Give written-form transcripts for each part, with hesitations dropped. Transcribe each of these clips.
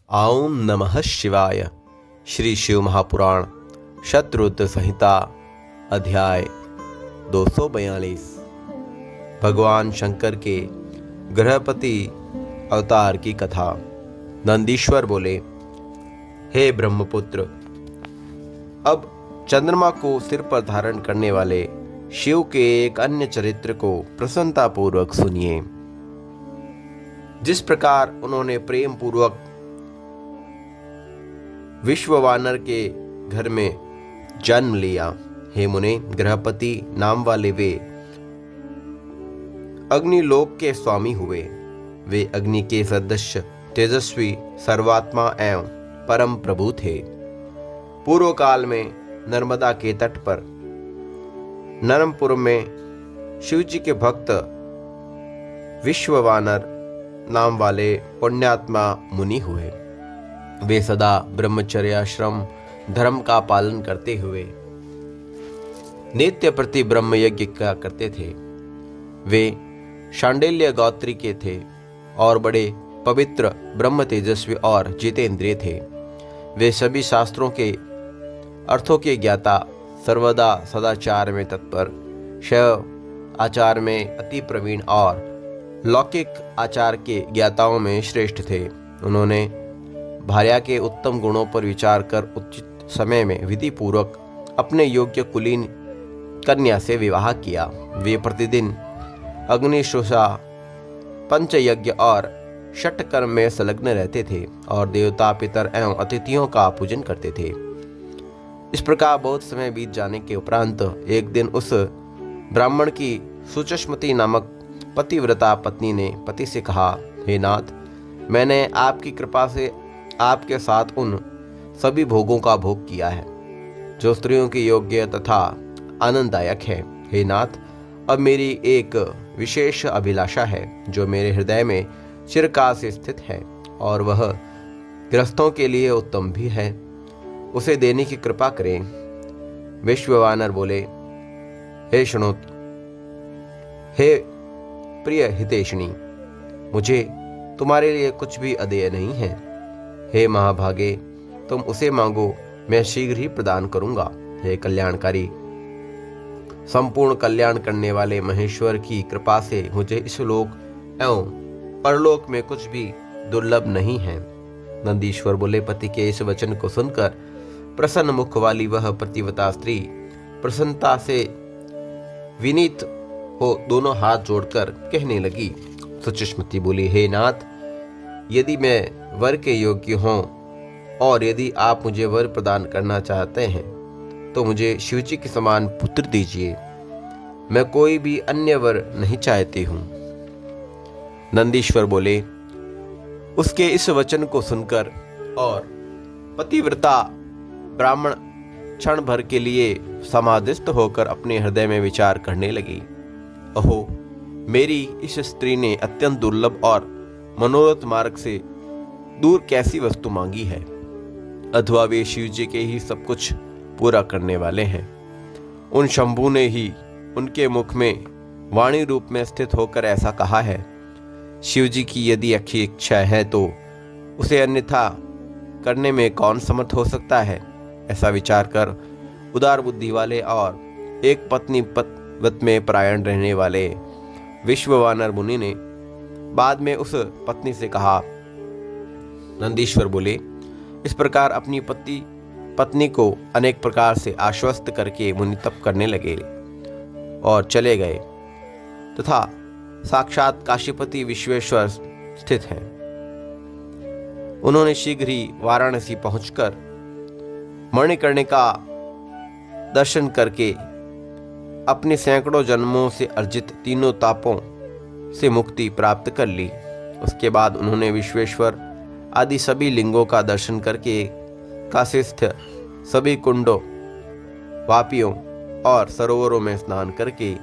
ओम नमः शिवाय। श्री शिव महापुराण शतरुद्र संहिता अध्याय 242। भगवान शंकर के गृहपति अवतार की कथा। नंदीश्वर बोले, हे ब्रह्मपुत्र, अब चंद्रमा को सिर पर धारण करने वाले शिव के एक अन्य चरित्र को प्रसन्नतापूर्वक सुनिए। जिस प्रकार उन्होंने प्रेम पूर्वक विश्ववानर के घर में जन्म लिया, हे मुने, गृहपति नाम वाले वे अग्निलोक के स्वामी हुए। वे अग्नि के सदृश तेजस्वी सर्वात्मा एवं परम प्रभु थे। पूर्व काल में नर्मदा के तट पर नरमपुर में शिवजी के भक्त विश्ववानर नाम वाले पुण्यात्मा मुनि हुए। वे सदा ब्रह्मचर्याश्रम धर्म का पालन करते हुए नित्य प्रति ब्रह्म यज्ञ का करते थे। वे शांडिल्य गोत्री के थे और बड़े पवित्र, ब्रह्म तेजस्वी और जितेंद्रिय थे। वे सभी शास्त्रों के अर्थों के ज्ञाता, सर्वदा सदाचार में तत्पर, शैव आचार में अति प्रवीण और लौकिक आचार के ज्ञाताओं में श्रेष्ठ थे। उन्होंने भार्या के उत्तम गुणों पर विचार कर उचित समय में विधि पूर्वक अपने योग्य कुलीन कन्या से विवाह किया। वे प्रतिदिन अग्निशुषा, पंचयज्ञ और षटकर्म में संलग्न रहते थे और देवता, पितर एवं अतिथियों का पूजन करते थे। इस प्रकार बहुत समय बीत जाने के उपरांत एक दिन उस ब्राह्मण की सुचस्मती नामक पतिव्रता पत्नी ने पति से कहा, हे नाथ, मैंने आपकी कृपा से आपके साथ उन सभी भोगों का भोग किया है जो स्त्रियों के योग्य तथा आनंददायक है। हे नाथ, अब मेरी एक विशेष अभिलाषा है जो मेरे हृदय में चिरकाल से स्थित है और वह गृहस्थों के लिए उत्तम भी है। उसे देने की कृपा करें। विश्ववानर बोले, हे शृणुत, हे प्रिय हितेशिनी, मुझे तुम्हारे लिए कुछ भी अदेय नहीं है। हे महाभागे, तुम उसे मांगो, मैं शीघ्र ही प्रदान करूंगा। हे कल्याणकारी, संपूर्ण कल्याण करने वाले महेश्वर की कृपा से मुझे इस लोक एवं परलोक में कुछ भी दुर्लभ नहीं है। नंदीश्वर बोले, पति के इस वचन को सुनकर प्रसन्न मुख वाली वह प्रतिव्रता स्त्री प्रसन्नता से विनीत हो दोनों हाथ जोड़कर कहने लगी। सुचस्मती बोली, हे नाथ, यदि मैं वर के योग्य हूँ और यदि आप मुझे वर प्रदान करना चाहते हैं तो मुझे शिवजी के समान पुत्र दीजिए। मैं कोई भी अन्य वर नहीं चाहती हूँ। नंदीश्वर बोले, उसके इस वचन को सुनकर और पतिव्रता ब्राह्मण क्षण भर के लिए समाधिस्थ होकर अपने हृदय में विचार करने लगी। अहो, मेरी इस स्त्री ने अत्यंत दुर्लभ और मनोरथ मार्ग से दूर कैसी वस्तु मांगी है, अथवा वे शिव जी के ही सब कुछ पूरा करने वाले हैं। उन शंभु ने ही उनके मुख में वाणी रूप में स्थित होकर ऐसा कहा है। शिव जी की यदि अच्छी इच्छा है तो उसे अन्यथा करने में कौन समर्थ हो सकता है। ऐसा विचार कर उदार बुद्धि वाले और एक पत्नी व्रत में परायण रहने वाले विश्ववानर मुनि ने बाद में उस पत्नी से कहा। नंदीश्वर बोले, इस प्रकार अपनी पत्नी को अनेक प्रकार से आश्वस्त करके मुनि तप करने लगे और चले गए तथा साक्षात काशीपति विश्वेश्वर स्थित हैं। उन्होंने शीघ्र ही वाराणसी पहुंचकर मणिकर्णिका दर्शन करके अपने सैकड़ों जन्मों से अर्जित तीनों तापों से मुक्ति प्राप्त कर ली। उसके बाद उन्होंने विश्वेश्वर आदि सभी लिंगों का दर्शन करके काशीस्थ सभी कुंडों, वापियों और सरोवरों में स्नान करके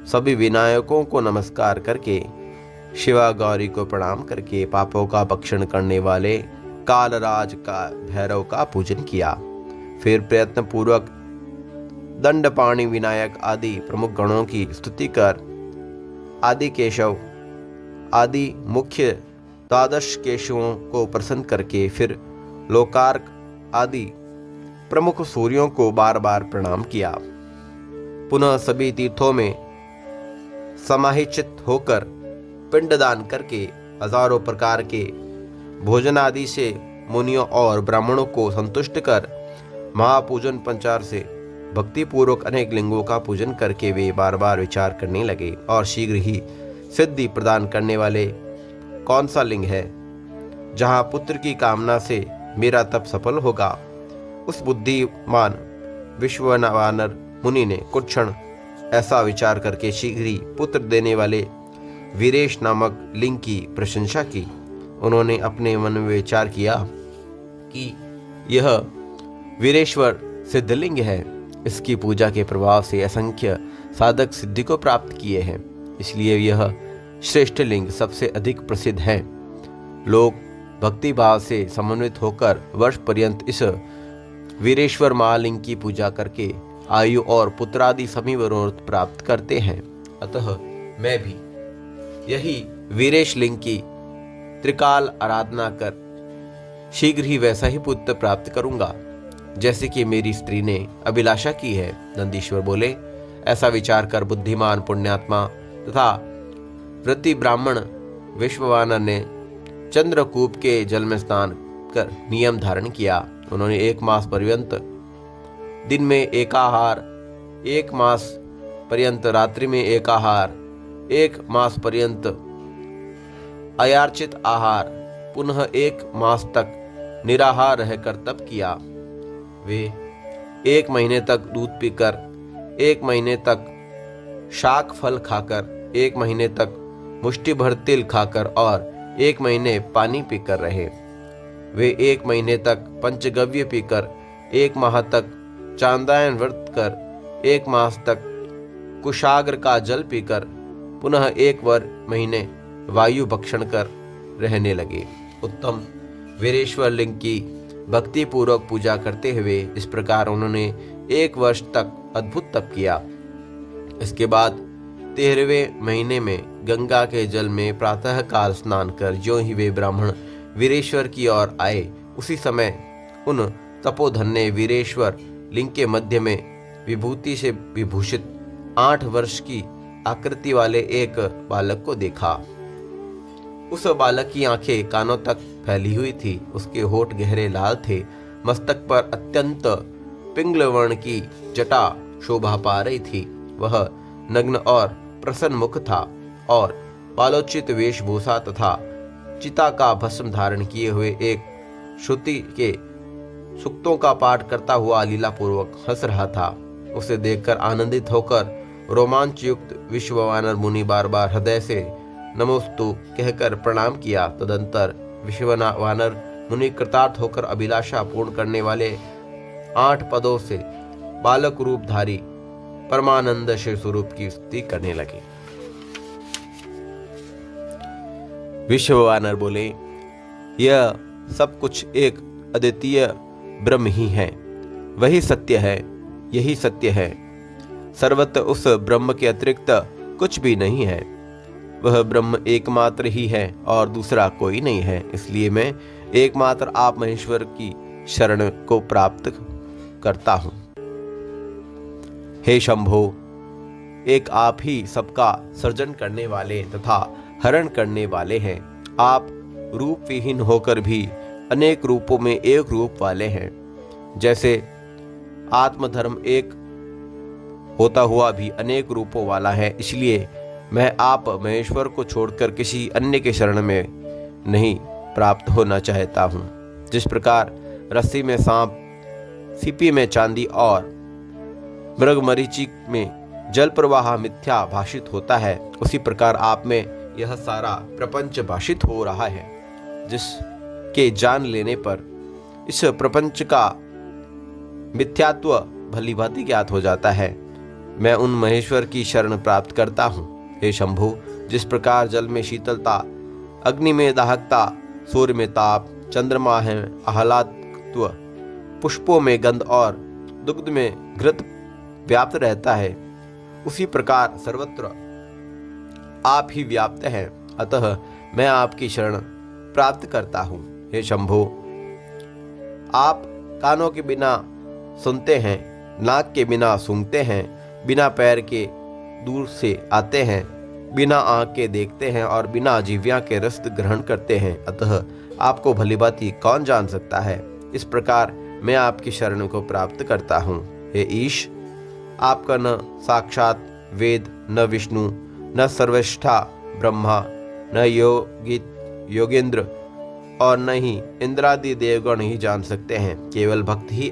सभी विनायकों को नमस्कार करके शिवा गौरी को प्रणाम करके पापों का भक्षण करने वाले कालराज का भैरव का पूजन किया। फिर प्रयत्न पूर्वक दंडपाणि, विनायक आदि प्रमुख गणों की स्तुति कर आदि केशव आदि मुख्य द्वादश केशवों को प्रसन्न करके फिर लोकार्क आदि प्रमुख सूर्यों को बार बार प्रणाम किया। पुनः सभी तीर्थों में समाहित होकर पिंडदान करके हजारों प्रकार के भोजन आदि से मुनियों और ब्राह्मणों को संतुष्ट कर महापूजन पंचार से भक्तिपूर्वक अनेक लिंगों का पूजन करके वे बार बार विचार करने लगे और शीघ्र ही सिद्धि प्रदान करने वाले कौन सा लिंग है जहाँ पुत्र की कामना से मेरा तप सफल होगा। उस बुद्धिमान विश्ववानर मुनि ने कुछ क्षण ऐसा विचार करके शीघ्र ही पुत्र देने वाले वीरेश नामक लिंग की प्रशंसा की। उन्होंने अपने मन में विचार किया कि यह वीरेश्वर सिद्धलिंग है, इसकी पूजा के प्रभाव से असंख्य साधक सिद्धि को प्राप्त किए हैं, इसलिए यह श्रेष्ठ लिंग सबसे अधिक प्रसिद्ध है। लोग भक्ति भाव से समन्वित होकर वर्ष पर्यंत इस वीरेश्वर महालिंग की पूजा करके आयु और पुत्रादि सभी मनोरथ प्राप्त करते हैं। अतः मैं भी यही वीरेश लिंग की त्रिकाल आराधना कर शीघ्र ही वैसा ही पुत्र प्राप्त करूंगा जैसे कि मेरी स्त्री ने अभिलाषा की है। नंदीश्वर बोले, ऐसा विचार कर बुद्धिमान पुण्यात्मा तथा व्रती ब्राह्मण विश्ववानर ने चंद्रकूप के जल में स्नान कर नियम धारण किया। उन्होंने 1 मास पर्यंत दिन में एकाहार, 1 मास पर्यंत रात्रि में एकाहार, 1 मास पर्यंत अयार्चित आहार, पुनः 1 मास तक निराहार रहकर तप किया। वे 1 महीने तक दूध पीकर, 1 महीने तक शाक फल खाकर, 1 महीने तक मुट्ठी भर तिल खाकर और 1 महीने पानी पीकर रहे। वे 1 महीने तक पंचगव्य पीकर, 1 माह तक चांदायन व्रत कर, 1 मास तक कुशाग्र का जल पीकर, पुनः 1 महीने वायु भक्षण कर रहने लगे। उत्तम वीरेश्वर लिंग की भक्ति पूर्वक पूजा करते हुए इस प्रकार उन्होंने 1 वर्ष तक अद्भुत तप किया। इसके बाद 13वें महीने में गंगा के जल में प्रातः काल स्नान कर ज्यों ही वे ब्राह्मण वीरेश्वर की ओर आए, उसी समय उन तपोधन्य वीरेश्वर लिंग के मध्य में विभूति से विभूषित 8 वर्ष की आकृति वाले एक बालक को देखा। उस बालक की आंखें कानों तक फैली हुई थी, उसके होठ गहरे लाल थे, मस्तक पर अत्यंत पिंगल वर्ण की जटा शोभा पा रही थी। वह नग्न और प्रसन्न मुख था और बालोचित वेशभूषा तथा चिता का भस्म धारण किए हुए एक श्रुति के सूक्तों का पाठ करता हुआ लीलापूर्वक हंस रहा था। उसे देखकर आनंदित होकर रोमांच युक्त विश्ववानर मुनि बार बार हृदय से नमोस्तु कहकर प्रणाम किया। तदंतर विश्ववानर मुनि कृतार्थ होकर अभिलाषा पूर्ण करने वाले 8 पदों से बालक रूपधारी परमानंद शिव स्वरूप की स्तुति करने लगे। विश्ववानर बोले, यह सब कुछ एक अद्वितीय ब्रह्म ही है, वही सत्य है, यही सत्य है। सर्वत्र उस ब्रह्म के अतिरिक्त कुछ भी नहीं है। वह ब्रह्म एकमात्र ही है और दूसरा कोई नहीं है। इसलिए मैं एकमात्र आप महेश्वर की शरण को प्राप्त करता हूँ। हे शंभो, एक आप ही सबका सृजन करने वाले तथा हरण करने वाले हैं। आप रूप विहीन होकर भी अनेक रूपों में एक रूप वाले हैं। जैसे आत्मधर्म एक होता हुआ भी अनेक रूपों वाला है, इसलिए मैं आप महेश्वर को छोड़कर किसी अन्य के शरण में नहीं प्राप्त होना चाहता हूँ। जिस प्रकार रस्सी में सांप, सीपी में चांदी और मृगमरीचि में जल प्रवाह मिथ्या भाषित होता है, उसी प्रकार आप में यह सारा प्रपंच भाषित हो रहा है, जिसके जान लेने पर इस प्रपंच का मिथ्यात्व भली भांति ज्ञात हो जाता है। मैं उन महेश्वर की शरण प्राप्त करता हूँ। हे शंभु, जिस प्रकार जल में शीतलता, अग्नि में दाहकता, सूर्य में ताप, चंद्रमा है आह्लादत्व, पुष्पों में गंध और दुग्ध में घृत व्याप्त रहता है, उसी प्रकार सर्वत्र आप ही व्याप्त हैं। अतः मैं आपकी शरण प्राप्त करता हूँ। हे शंभो, आप कानों के बिना सुनते हैं, नाक के बिना सूंघते हैं, बिना पैर के दूर से आते हैं, बिना आँख के देखते हैं और बिना जिह्वा के रस ग्रहण करते हैं। अतः आपको भलीभांति कौन जान सकता है। इस प्रकार मैं आपकी शरण को प्राप्त करता हूँ। हे ईश, आपका न साक्षात वेद, न विष्णु, न सर्वश्रेष्ठा ब्रह्मा, न योगेंद्र और न ही इंद्रादि देवगण ही जान सकते हैं। केवल भक्त ही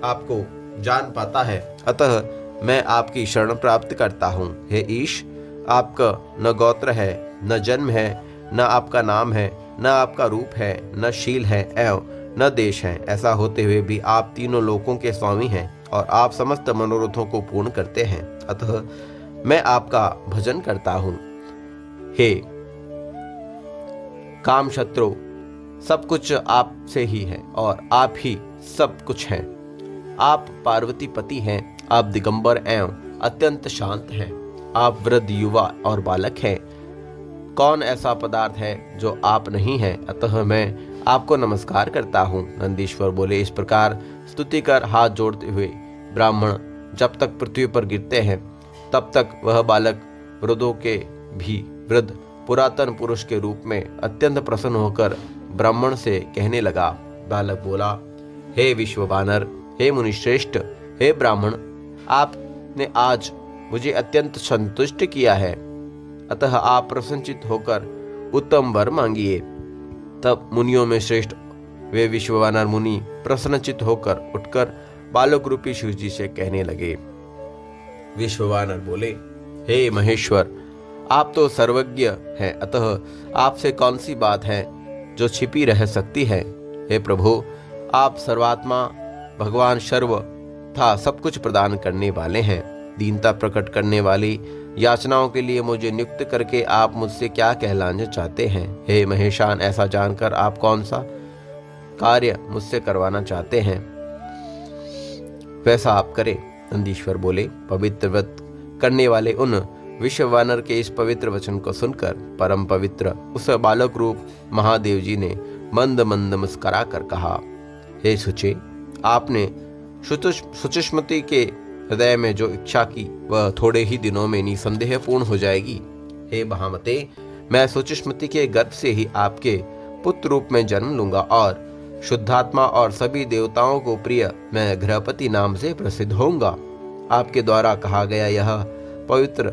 आपको जान पाता है। अतः मैं आपकी शरण प्राप्त करता हूँ। हे ईश, आपका न गोत्र है, न जन्म है, न आपका नाम है, न आपका रूप है, न शील है एवं न देश है। ऐसा होते हुए भी आप तीनों लोकों के स्वामी हैं और आप समस्त मनोरथों को पूर्ण करते हैं। अतः मैं आपका भजन करता हूँ। हे काम शत्रु, सब कुछ आपसे ही है और आप ही सब कुछ हैं। आप पार्वती पति हैं, आप दिगंबर एवं अत्यंत शांत हैं। आप वृद्ध, युवा और बालक हैं। कौन ऐसा पदार्थ है जो आप नहीं हैं। अतः मैं आपको नमस्कार करता हूँ। नंदीश्वर बोले। इस प्रकार स्तुति कर हाथ जोड़ते हुए ब्राह्मण जब तक पृथ्वी पर गिरते हैं तब तक वह बालक वृद्धों के भी वृद्ध पुरातन पुरुष के रूप में अत्यंत प्रसन्न होकर ब्राह्मण से कहने लगा। बालक बोला, हे विश्ववानर, हे मुनिश्रेष्ठ, हे ब्राह्मण, आपने आज मुझे अत्यंत संतुष्ट किया है। अतः आप प्रसन्नचित होकर उत्तम वर मांगिए। तब मुनियों में श्रेष्ठ वे विश्ववानर मुनि प्रसन्नचित होकर उठकर बालक रूपी शिव जी से कहने लगे। विश्ववानर बोले, हे महेश्वर, आप तो सर्वज्ञ हैं, अतः आपसे कौन सी बात है जो छिपी रह सकती है। हे प्रभु, आप सर्वात्मा भगवान सर्व था सब कुछ प्रदान करने वाले हैं। दीनता प्रकट करने वाली याचनाओं के लिए मुझे नियुक्त करके आप मुझसे क्या कहलाना चाहते हैं। हे महेशान, ऐसा जानकर आप कौन सा कार्य मुझसे करवाना चाहते हैं, वैसा आप करें। नंदीश्वर बोले, पवित्र व्रत करने वाले उन विश्ववानर के इस पवित्र वचन को सुनकर परम पवित्र उस बालक रूप महादेव जी ने मंद मंद मुस्करा कर कहा, हे सुचे, आपने सुचिस्मति के हृदय में जो इच्छा की वह थोड़े ही दिनों में निसंदेह पूर्ण हो जाएगी। हे महामते, मैं सुचिस्मति के गर्भ से ही आपके पुत्र रूप में जन्म लूंगा और शुद्धात्मा और सभी देवताओं को प्रिय मैं गृहपति नाम से प्रसिद्ध होऊंगा। आपके द्वारा कहा गया यह पवित्र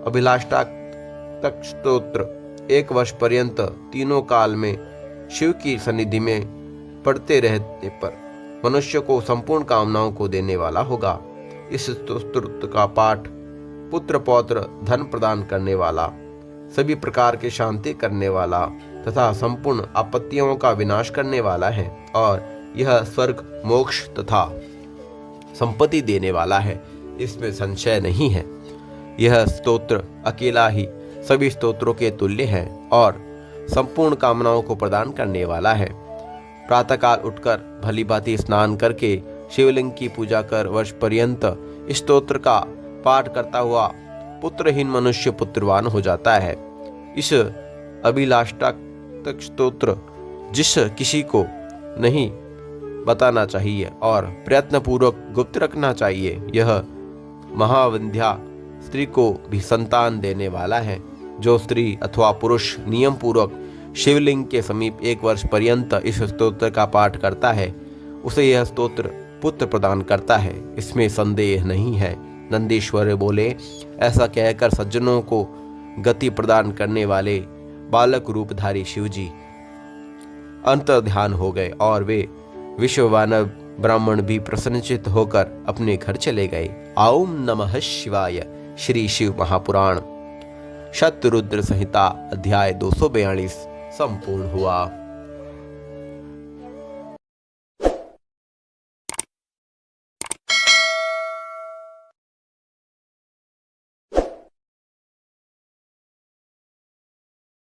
अभिलाषात्मक स्तोत्र 1 वर्ष पर्यंत तीनों काल में शिव की सन्निधि में पढ़ते रहने पर मनुष्य को संपूर्ण कामनाओं को देने वाला होगा। इस स्तोत्र का पाठ पुत्र पौत्र धन प्रदान करने वाला, सभी प्रकार के शांति करने वाला तथा संपूर्ण आपत्तियों का विनाश करने वाला है और यह स्वर्ग, मोक्ष तथा संपत्ति देने वाला है, इसमें संशय नहीं है। यह स्तोत्र अकेला ही सभी स्तोत्रों के तुल्य है और संपूर्ण कामनाओं को प्रदान करने वाला है। प्रातःकाल उठकर भलीभांति स्नान करके शिवलिंग की पूजा कर वर्ष पर्यंत इस स्तोत्र का पाठ करता हुआ पुत्रहीन मनुष्य पुत्रवान हो जाता है। इस अभिलाषात्मक स्तोत्र जिस किसी को नहीं बताना चाहिए और प्रयत्न पूर्वक गुप्त रखना चाहिए। यह महाविंध्या स्त्री को भी संतान देने वाला है। जो स्त्री अथवा पुरुष नियम पूर्वक शिवलिंग के समीप 1 वर्ष पर्यंत इस स्तोत्र का पाठ करता है, उसे यह स्तोत्र पुत्र प्रदान करता है, इसमें संदेह नहीं है। नंदीश्वर बोले, ऐसा कहकर सज्जनों को गति प्रदान करने वाले बालक रूपधारी शिवजी अंतर्ध्यान हो गए और वे विश्ववानर ब्राह्मण भी प्रसन्नचित होकर अपने घर चले गए। ओम नमः शिवाय। श्री शिव महापुराण शतरुद्र संहिता अध्याय 242 संपूर्ण हुआ।